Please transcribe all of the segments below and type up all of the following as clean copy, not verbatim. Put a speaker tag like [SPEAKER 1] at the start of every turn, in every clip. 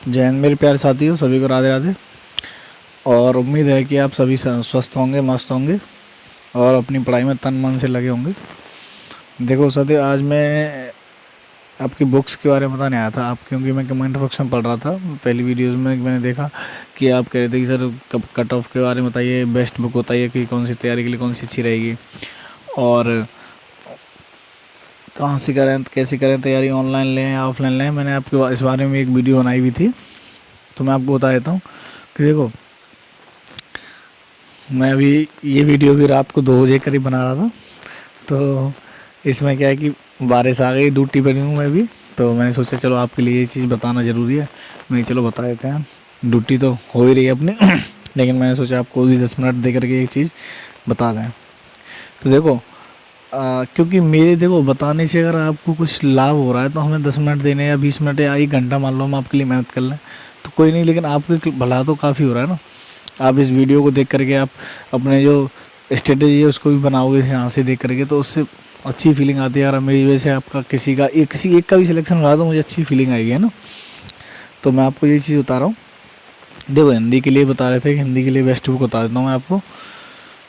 [SPEAKER 1] जय हिंद मेरे प्यारे साथियों, सभी को राधे राधे। और उम्मीद है कि आप सभी स्वस्थ होंगे, मस्त होंगे और अपनी पढ़ाई में तन मन से लगे होंगे। देखो साथियों, आज मैं आपकी बुक्स के बारे में बताने आया था आप, क्योंकि मैं कमेंट बॉक्स में पढ़ रहा था। पहली वीडियोस में मैंने देखा कि आप कह रहे थे कि सर कब कट ऑफ के बारे में बताइए, बेस्ट बुक बताइए कि कौन सी तैयारी के लिए कौन सी अच्छी रहेगी और कहाँ से करें, कैसे करें तैयारी, ऑनलाइन लें या ऑफलाइन लें। मैंने आपके इस बारे में एक वीडियो बनाई हुई थी, तो मैं आपको बता देता हूँ कि देखो, मैं अभी ये वीडियो भी रात को 2 बजे करीब बना रहा था। तो इसमें क्या है कि बारिश आ गई, ड्यूटी पर हूँ मैं भी, तो मैंने सोचा चलो आपके लिए ये चीज़ बताना ज़रूरी है। मैं चलो बता देते हैं, ड्यूटी तो हो ही रही है अपनी लेकिन मैंने सोचा आपको भी 10 मिनट दे करके एक चीज़ बता दें। तो देखो, क्योंकि मेरे देखो बताने से अगर आपको कुछ लाभ हो रहा है तो हमें 10 मिनट देने या 20 मिनट या 1 घंटा मान लो हम आपके लिए मेहनत कर लें तो कोई नहीं, लेकिन आपके भला तो काफ़ी हो रहा है ना। आप इस वीडियो को देख करके आप अपने जो स्ट्रेटेजी है उसको भी बनाओगे यहाँ से देख करके, तो उससे अच्छी फीलिंग आती है। यार मेरी वजह से आपका किसी एक का भी सिलेक्शन हो रहा है तो मुझे अच्छी फीलिंग आएगी, है ना। तो मैं आपको ये चीज़ बता रहा हूँ। देखो, हिंदी के लिए बता रहे थे कि हिंदी के लिए बेस्ट बुक बता देता हूँ मैं आपको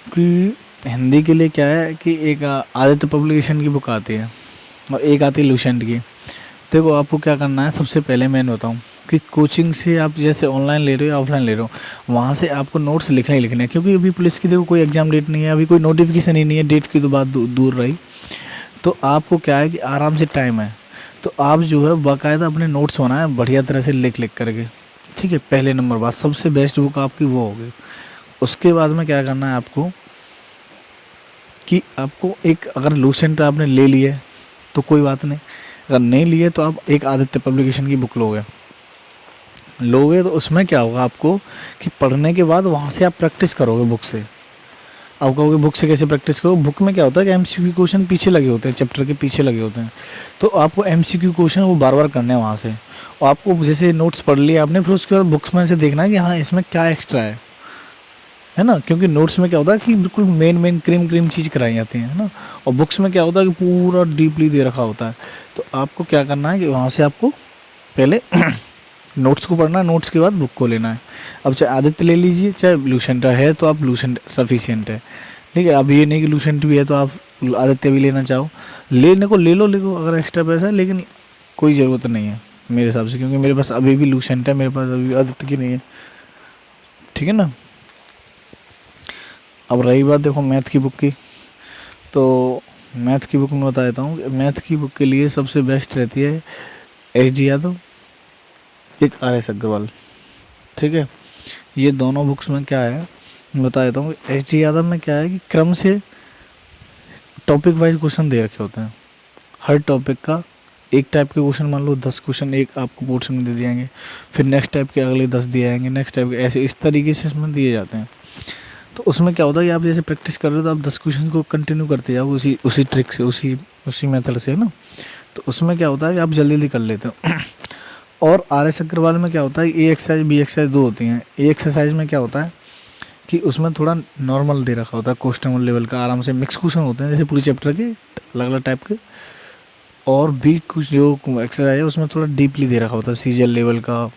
[SPEAKER 1] कि हिंदी के लिए क्या है कि एक आदित्य पब्लिकेशन की बुक आती है और एक आती है लुसेंट की। देखो, आपको क्या करना है, सबसे पहले मैं बताऊँ कि कोचिंग से आप जैसे ऑनलाइन ले रहे हो या ऑफलाइन ले रहे हो, वहाँ से आपको नोट्स लिखने ही लिखने हैं। क्योंकि अभी पुलिस की देखो कोई एग्ज़ाम डेट नहीं है, अभी कोई नोटिफिकेशन ही नहीं है, डेट की तो बात दूर रही। तो आपको क्या है कि आराम से टाइम है, तो आप जो है बाकायदा अपने नोट्स बनाएं बढ़िया तरह से लिख लिख करके, ठीक है। पहले नंबर बात, सबसे बेस्ट बुक आपकी वो होगी। उसके बाद में क्या करना है आपको कि आपको एक, अगर लूसेंट आपने ले लिए तो कोई बात नहीं, अगर नहीं लिए तो आप एक आदित्य पब्लिकेशन की बुक लोगे तो उसमें क्या होगा आपको कि पढ़ने के बाद वहाँ से आप प्रैक्टिस करोगे बुक से। आप कहोगे बुक से कैसे प्रैक्टिस करो, बुक में क्या होता है कि एमसीक्यू क्वेश्चन पीछे लगे होते हैं, चैप्टर के पीछे लगे होते हैं, तो आपको एमसीक्यू क्वेश्चन वो बार बार करने हैं वहाँ से। और आपको जैसे नोट्स पढ़ लिए आपने, फिर उसके बाद बुक्स में से देखना है कि हाँ इसमें क्या एक्स्ट्रा है ना। क्योंकि नोट्स में क्या होता है कि बिल्कुल मेन क्रीम चीज़ कराई जाती है ना, और बुक्स में क्या होता है कि पूरा डीपली दे रखा होता है। तो आपको क्या करना है कि वहाँ से आपको पहले नोट्स को पढ़ना है, नोट्स के बाद बुक को लेना है। अब चाहे आदित्य ले लीजिए चाहे लूसेंट है, तो आप लूसेंट सफिशिएंट है, ठीक है। अब ये नहीं कि लूसेंट भी है तो आप आदित्य भी लेना चाहो, लेने को ले लो अगर एक्स्ट्रा पैसा है, लेकिन कोई ज़रूरत नहीं है मेरे हिसाब से, क्योंकि मेरे पास अभी भी लूसेंट है, मेरे पास अभी आदित्य की नहीं है, ठीक है ना। अब रही बात देखो मैथ की बुक की, तो मैथ की बुक में बता देता हूँ। मैथ की बुक के लिए सबसे बेस्ट रहती है एच डी यादव, एक आर एस अग्रवाल, ठीक है। ये दोनों बुक्स में क्या है मैं बता देता हूँ। एच डी यादव में क्या है कि क्रम से टॉपिक वाइज क्वेश्चन दे रखे होते हैं, हर टॉपिक का एक टाइप के क्वेश्चन, मान लो 10 क्वेश्चन एक आपको पोर्शन में दे दिए जाएंगे, फिर नेक्स्ट टाइप के अगले 10 दिए जाएंगे, नेक्स्ट टाइप के ऐसे इस तरीके से इसमें दिए जाते हैं। तो उसमें क्या होता है कि आप जैसे प्रैक्टिस कर रहे हो तो आप 10 क्वेश्चन को कंटिन्यू करते जाओ उसी ट्रिक से, उसी मेथड से, है ना। तो उसमें क्या होता है कि आप जल्दी जल्दी कर लेते हो और आर एस अग्रवाल में क्या होता है, ए एक्सरसाइज बी एक्सरसाइज 2 होती हैं। ए एक्सरसाइज में क्या होता है कि उसमें थोड़ा नॉर्मल दे रखा होता है, क्वेश्चन लेवल का, आराम से मिक्स क्वेश्चन होते हैं जैसे पूरी चैप्टर के अलग अलग टाइप के। और भी कुछ जो एक्सरसाइज है उसमें थोड़ा डीपली दे रखा होता है, सीजल लेवल का।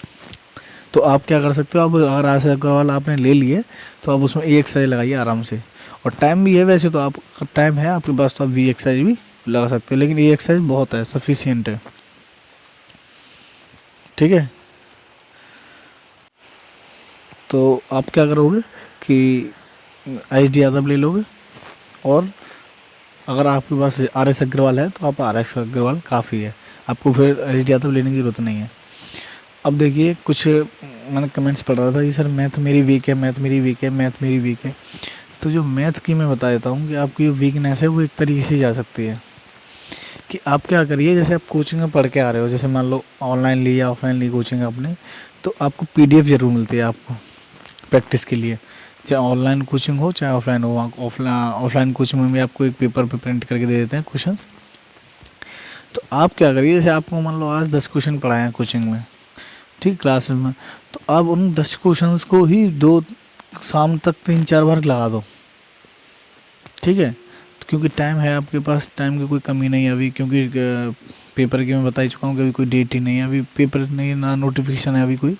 [SPEAKER 1] तो आप क्या कर सकते हो, आप अगर आर एस अग्रवाल आपने ले लिए तो आप उसमें ए एक्सरसाइज लगाइए आराम से। और टाइम भी है वैसे तो, आप टाइम है आपके पास तो आप वी एक्सरसाइज भी लगा सकते हो, लेकिन ए एक्सरसाइज बहुत है, सफिशियंट है, ठीक है। तो आप क्या करोगे कि एच डी यादव ले लोगे, और अगर आपके पास आर एस अग्रवाल है तो आप आर एस अग्रवाल काफ़ी है, आपको फिर एच डी यादव लेने की ज़रूरत नहीं है। अब देखिए, कुछ मैंने कमेंट्स पढ़ रहा था कि सर मैथ मेरी वीक है, मैथ मेरी वीक है, मैथ मेरी वीक है। तो जो मैथ की मैं बता देता हूँ कि आपकी जो वीकनेस है वो एक तरीके से जा सकती है कि आप क्या करिए, जैसे आप कोचिंग में पढ़ के आ रहे हो, जैसे मान लो ऑनलाइन ली या ऑफलाइन ली कोचिंग आपने, तो आपको पीडीएफ ज़रूर मिलती है आपको प्रैक्टिस के लिए, चाहे ऑनलाइन कोचिंग हो चाहे ऑफलाइन हो। ऑफलाइन कोचिंग में भी आपको एक पेपर पे प्रिंट करके दे देते हैं क्वेश्चंस। तो आप क्या करिए, जैसे आपको मान लो आज 10 क्वेश्चन पढ़ाए हैं कोचिंग में, ठीक, क्लास में, तो आप उन 10 क्वेश्चंस को ही 2 शाम तक 3-4 बार लगा दो, ठीक है। तो क्योंकि टाइम है आपके पास, टाइम की कोई कमी नहीं है अभी, क्योंकि पेपर की मैं बता ही चुका हूँ कि अभी कोई डेट ही नहीं है, अभी पेपर नहीं, ना नोटिफिकेशन है अभी कोई।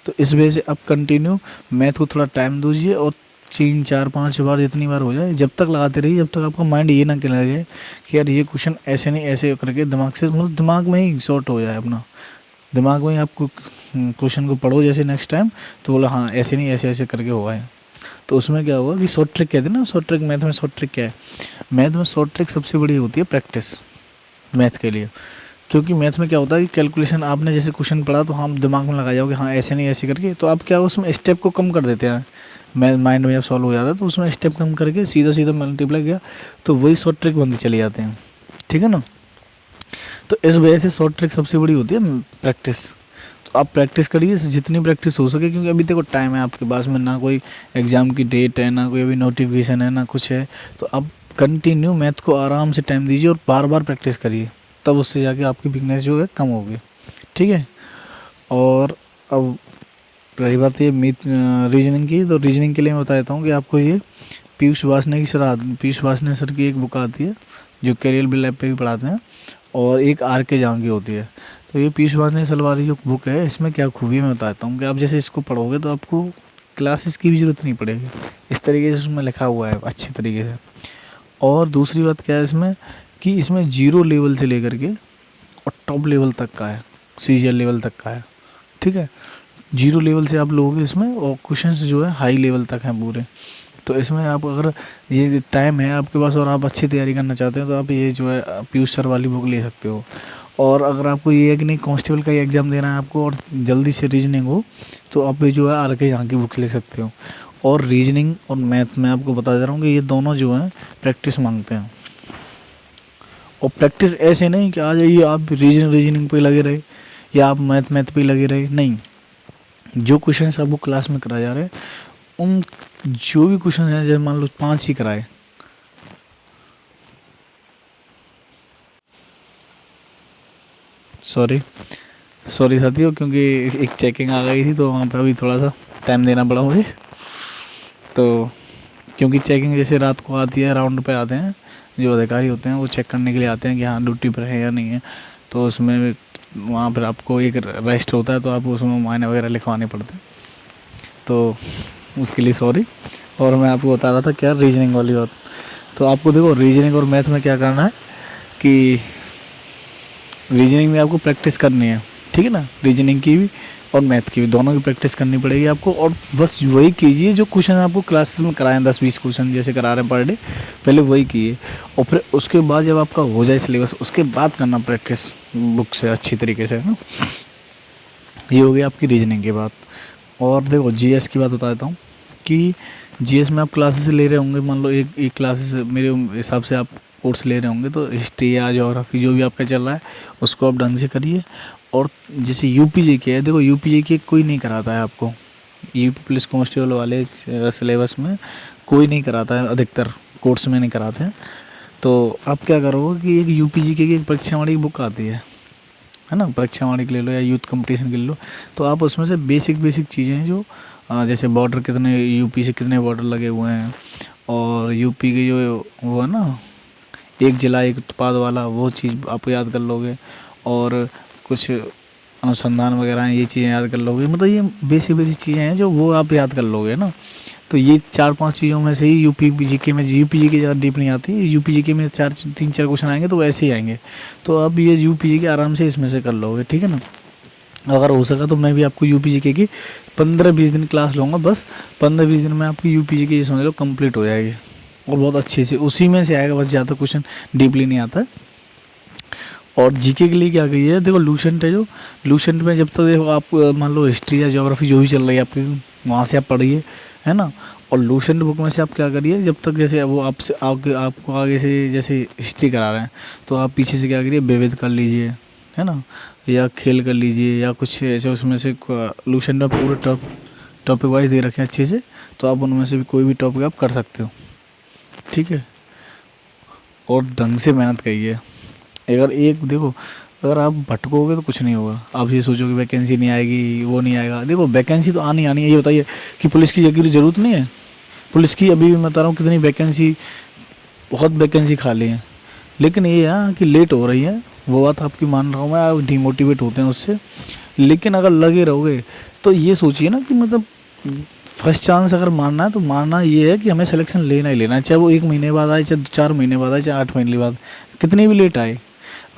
[SPEAKER 1] तो इस वजह से आप कंटिन्यू मैथ को थोड़ा टाइम दीजिए, और 3 4 5 बार जितनी बार हो जाए जब तक लगाते रहिए, जब तक आपका माइंड ये ना कहने लगे कि यार ये क्वेश्चन ऐसे नहीं ऐसे करके दिमाग से, मतलब दिमाग में ही शॉर्ट हो जाए अपना, दिमाग में ही आप क्वेश्चन को पढ़ो जैसे नेक्स्ट टाइम, तो बोला हाँ ऐसे नहीं ऐसे ऐसे करके होगा है। तो उसमें क्या हुआ कि शॉर्ट ट्रिक कहते हैं ना, शॉर्ट ट्रिक मैथ में, शॉर्ट ट्रिक क्या है, मैथ में शॉर्ट ट्रिक सबसे बड़ी होती है प्रैक्टिस मैथ के लिए। क्योंकि मैथ में क्या होता है कि कैलकुलेशन आपने जैसे क्वेश्चन पढ़ा तो हम दिमाग में लगा जाओगे हाँ ऐसे नहीं ऐसे करके, तो आप क्या उसमें स्टेप को कम कर देते हैं, मैं माइंड में जब सॉल्व हो जाता है तो उसमें स्टेप कम करके सीधा सीधा मल्टीप्लाई किया, तो वही शॉर्ट ट्रिक बनते चले जाते हैं, ठीक है ना। तो इस वजह से शॉर्ट ट्रिक सबसे बड़ी होती है प्रैक्टिस। तो आप प्रैक्टिस करिए जितनी प्रैक्टिस हो सके, क्योंकि अभी देखो टाइम है आपके पास में, ना कोई एग्ज़ाम की डेट है, ना कोई अभी नोटिफिकेशन है, ना कुछ है। तो आप कंटिन्यू मैथ को आराम से टाइम दीजिए और बार बार प्रैक्टिस करिए, तब उससे जाके आपकी वीकनेस जो है कम होगी, ठीक है। और अब रही बात ये रीजनिंग की, तो रीजनिंग के लिए मैं बता देता हूँ कि आपको ये पीयूष वासने सर की एक बुक आती है जो कैरियर बिल ऐप पे भी पढ़ाते हैं, और एक आर के जांग की होती है। तो ये पीयूष वासने सर वाली जो बुक है, इसमें क्या खूबी है मैं बताता हूँ कि आप जैसे इसको पढ़ोगे तो आपको क्लासेस की भी ज़रूरत नहीं पड़ेगी, इस तरीके से उसमें लिखा हुआ है अच्छे तरीके से। और दूसरी बात क्या है इसमें कि इसमें 0 लेवल से लेकर के और टॉप लेवल तक का है, सीजीएल लेवल तक का है, ठीक है। 0 लेवल से आप लोगे इसमें, और क्वेश्चंस जो है हाई लेवल तक हैं पूरे। तो इसमें आप अगर ये टाइम है आपके पास और आप अच्छी तैयारी करना चाहते हो तो आप ये जो है पीयूष सर वाली बुक ले सकते हो। और अगर आपको ये है कि नहीं कांस्टेबल का ही एग्ज़ाम देना है आपको और जल्दी से रीजनिंग हो, तो आप ये जो है आर के यहाँ की बुक्स ले सकते हो। और रीजनिंग और मैथ में आपको बता दे रहा हूँ कि ये दोनों जो हैं प्रैक्टिस मांगते हैं। और प्रैक्टिस ऐसे नहीं कि आ जाइए आप रीजनिंग पे लगे रहे या आप मैथ पे लगे रहे, नहीं। जो क्वेश्चन आपको क्लास में कराए जा रहे हैं, उन जो भी क्वेश्चन है, जैसे मान लो 5 ही कराए, सॉरी साथियों, क्योंकि एक चेकिंग आ गई थी तो वहाँ पे अभी थोड़ा सा टाइम देना पड़ा मुझे। तो क्योंकि चेकिंग जैसे रात को आती है, राउंड पे आते हैं जो अधिकारी होते हैं, वो चेक करने के लिए आते हैं कि हाँ ड्यूटी पर है या नहीं है। तो उसमें वहाँ पर आपको एक रेस्ट होता है, तो आपको उसमें मायने वगैरह लिखवाने पड़ते हैं, तो उसके लिए सॉरी। और मैं आपको बता रहा था क्या, रीजनिंग वाली बात। तो आपको देखो रीजनिंग और मैथ में क्या करना है कि रीजनिंग में आपको प्रैक्टिस करनी है, ठीक है ना, रीजनिंग की भी और मैथ की भी, दोनों की प्रैक्टिस करनी पड़ेगी आपको। और बस वही कीजिए जो क्वेश्चन आपको क्लासेस में कराएं, 10 20 क्वेश्चन जैसे करा रहे हैं पर डे, पहले वही कीजिए। और फिर उसके बाद जब आपका हो जाए सिलेबस, उसके बाद करना प्रैक्टिस बुक से अच्छी तरीके से, है ना। ये हो गई आपकी रीजनिंग की बात। और देखो जीएस की बात बता देता हूँ कि जीएस में आप क्लासेस ले रहे होंगे, मान लो एक क्लासेस मेरे हिसाब से आप कोर्स ले रहे होंगे, तो हिस्ट्री या ज्योग्राफी जो भी आपका चल रहा है उसको आप ढंग से करिए। और जैसे यूपीजी के है, देखो यूपीजी के कोई नहीं कराता है आपको, यूपी पुलिस कांस्टेबल वाले सिलेबस में कोई नहीं कराता है, अधिकतर कोर्स में नहीं कराते हैं। तो आप क्या करोगे कि एक यूपीजी की एक परीक्षा वाली बुक आती है ना, परीक्षा वाणी के ले लो या यूथ कंपटीशन के ले लो। तो आप उसमें से बेसिक चीज़ें हैं जो जैसे बॉर्डर कितने, यूपी से कितने बॉर्डर लगे हुए हैं, और यूपी के जो वो है ना एक जिला एक उत्पाद वाला, वो चीज़ आप याद कर लोगे। और कुछ अनुसंधान वगैरह हैं, ये चीज़ें याद कर लोगे, मतलब ये बेसिक चीज़ें हैं जो वो आप याद कर लोगे ना। तो ये 4 5 चीज़ों में से ही यूपी जीके में, यूपी जीके ज़्यादा डीप नहीं आती, यूपी जीके में 3 4 क्वेश्चन आएंगे तो वैसे ही आएंगे। तो आप ये यूपी जीके आराम से इसमें से कर लोगे, ठीक है ना। अगर हो सका तो मैं भी आपको यूपी जीके की 15 20 दिन क्लास लूँगा, बस 15 20 दिन में आपकी यूपी जीके ये समझ लो कंप्लीट हो जाएगी, और बहुत अच्छे से उसी में से आएगा, बस ज़्यादा क्वेश्चन डीपली नहीं आता है। और जीके के लिए क्या कही है, देखो लूसेंट है, जो लूसेंट में जब तक देखो आप मान लो हिस्ट्री या ज्योग्राफी जो भी चल रही है आपकी, वहाँ से आप पढ़िए, है ना। और लूसेंट बुक में से आप क्या करिए, जब तक जैसे वो आपसे आपको आगे से जैसे हिस्ट्री करा रहे हैं, तो आप पीछे से क्या करिए, विविध कर लीजिए, है ना, या खेल कर लीजिए, या कुछ ऐसे उसमें से लूसेंट में पूरे टॉपिक वाइज दे रखे हैं अच्छे से, तो आप उनमें से भी कोई भी टॉपिक आप कर सकते हो, ठीक है। और ढंग से मेहनत करिए। अगर एक देखो, अगर आप भटकोगे तो कुछ नहीं होगा। आप ये सोचो कि वैकेंसी नहीं आएगी, वो नहीं आएगा, देखो वैकेंसी तो आनी है। ये बताइए कि पुलिस की जगह की जरूरत नहीं है, पुलिस की अभी मैं बता रहा हूँ कितनी वैकेंसी, बहुत वैकेंसी खाली है, लेकिन ये है कि लेट हो रही है, वो बात आपकी मान रहा हूँ मैं, आप डिमोटिवेट होते हैं उससे। लेकिन अगर लगे रहोगे तो ये सोचिए ना कि मतलब फर्स्ट चांस अगर मारना है तो मारना ये है कि हमें सिलेक्शन लेना ही लेना है, चाहे वो 1 महीने बाद आए, चाहे 4 महीने बाद आए, चाहे 8 महीने बाद, कितनी भी लेट आए।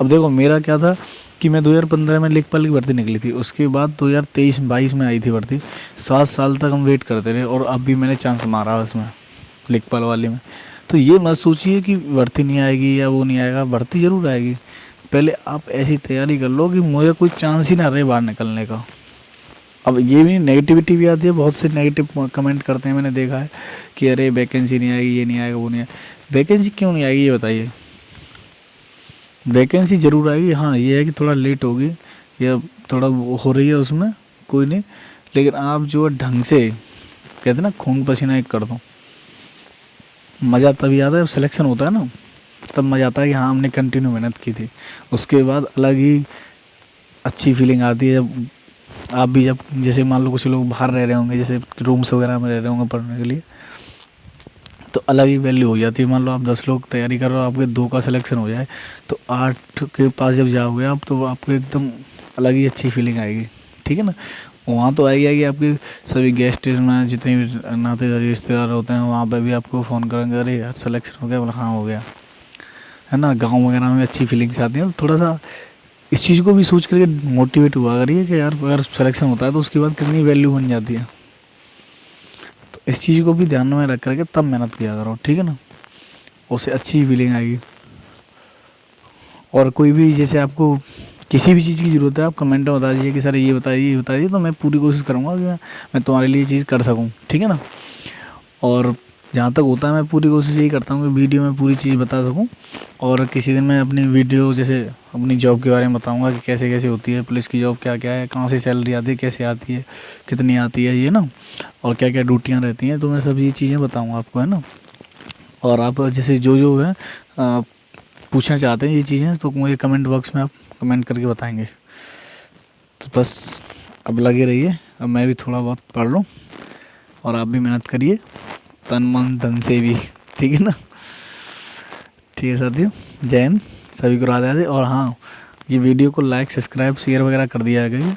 [SPEAKER 1] अब देखो मेरा क्या था कि मैं 2015 में लेखपाल की भर्ती निकली थी, उसके बाद 2023-22 में आई थी भर्ती। 7 साल तक हम वेट करते रहे और अब भी मैंने चांस मारा उसमें, लेखपाल वाले में। तो ये मत सोचिए कि भर्ती नहीं आएगी या वो नहीं आएगा, भर्ती ज़रूर आएगी। पहले आप ऐसी तैयारी कर लो कि मुझे कोई चांस ही ना रहे बाहर निकलने का। अब ये भी नेगेटिविटी भी आती है, बहुत से नेगेटिव कमेंट करते हैं, मैंने देखा है कि अरे वैकेंसी नहीं आएगी, ये नहीं आएगा, वो नहीं आएगा। वैकेंसी क्यों नहीं आएगी ये बताइए? वैकेंसी ज़रूर आएगी, हाँ ये है कि थोड़ा लेट होगी या थोड़ा वो हो रही है उसमें, कोई नहीं। लेकिन आप जो है ढंग से, कहते हैं ना खून पसीना एक कर दो, मज़ा तभी आता है, सिलेक्शन होता है ना, तब मज़ा आता है कि हाँ हमने कंटिन्यू मेहनत की थी। उसके बाद अलग ही अच्छी फीलिंग आती है जब आप भी, जब जैसे मान लो कुछ लोग बाहर रह रहे होंगे, जैसे रूम्स वगैरह में रह रहे होंगे पढ़ने के लिए, तो अलग ही वैल्यू हो जाती है। मान लो आप 10 लोग तैयारी कर रहे हो, आपके 2 का सिलेक्शन हो जाए, तो 8 के पास जब जाओगे आप, तो आपको एकदम अलग ही अच्छी फीलिंग आएगी, ठीक है ना। वहाँ तो आएगी आएगी, आपके सभी गेस्ट में जितने भी नाते रिश्तेदार होते हैं वहाँ पे भी आपको फ़ोन करेंगे, अरे यार सिलेक्शन हो गया, बोला हाँ हो गया, है ना। गाँव वगैरह में अच्छी फीलिंग्स आती हैं, तो थोड़ा सा इस चीज़ को भी सोच करके मोटिवेट हुआ करिए कि यार अगर सिलेक्शन होता है तो उसके बाद कितनी वैल्यू बन जाती है। तो इस चीज़ को भी ध्यान में रख करके तब मेहनत किया करो, ठीक है ना, उससे अच्छी फीलिंग आएगी। और कोई भी जैसे आपको किसी भी चीज़ की ज़रूरत है, आप कमेंट में बता दीजिए कि सर ये बताइए, ये बताइए, तो मैं पूरी कोशिश करूँगा कि मैं तुम्हारे लिए ये चीज़ कर सकूँ, ठीक है ना। और जहाँ तक होता है मैं पूरी कोशिश यही करता हूँ कि वीडियो में पूरी चीज़ बता सकूँ। और किसी दिन मैं अपनी वीडियो जैसे अपनी जॉब के बारे में बताऊँगा कि कैसे कैसे होती है पुलिस की जॉब, क्या क्या है, कहाँ से सैलरी आती है, कैसे आती है, कितनी आती है, ये ना, और क्या क्या ड्यूटियाँ रहती हैं, तो मैं सब ये चीज़ें बताऊँगा आपको, है ना। और आप जैसे जो जो है पूछना चाहते हैं ये चीज़ें, तो मुझे कमेंट बॉक्स में आप कमेंट करके बताएंगे। तो बस अब लगे रहिए, अब मैं भी थोड़ा बहुत पढ़ लूँ और आप भी मेहनत करिए तन मन धन से भी, ठीक है ना। ठीक है साथियों, जय हिंद, सभी को राधे राधे। और हाँ, ये वीडियो को लाइक सब्सक्राइब शेयर वगैरह कर दिया गया,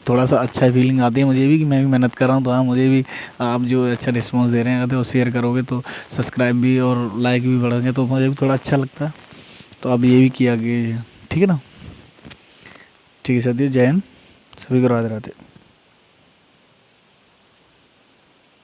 [SPEAKER 1] थोड़ा सा अच्छा फीलिंग आती है मुझे भी कि मैं भी मेहनत कर रहा हूँ, तो हाँ मुझे भी आप जो अच्छा रिस्पॉन्स दे रहे हैं, अगर वो शेयर करोगे तो सब्सक्राइब भी और लाइक भी बढ़ेंगे, तो मुझे भी थोड़ा अच्छा लगता है। तो अब ये भी किया गया, ठीक है ना। ठीक है साथियों, जय हिंद, सभी को राधे राधे।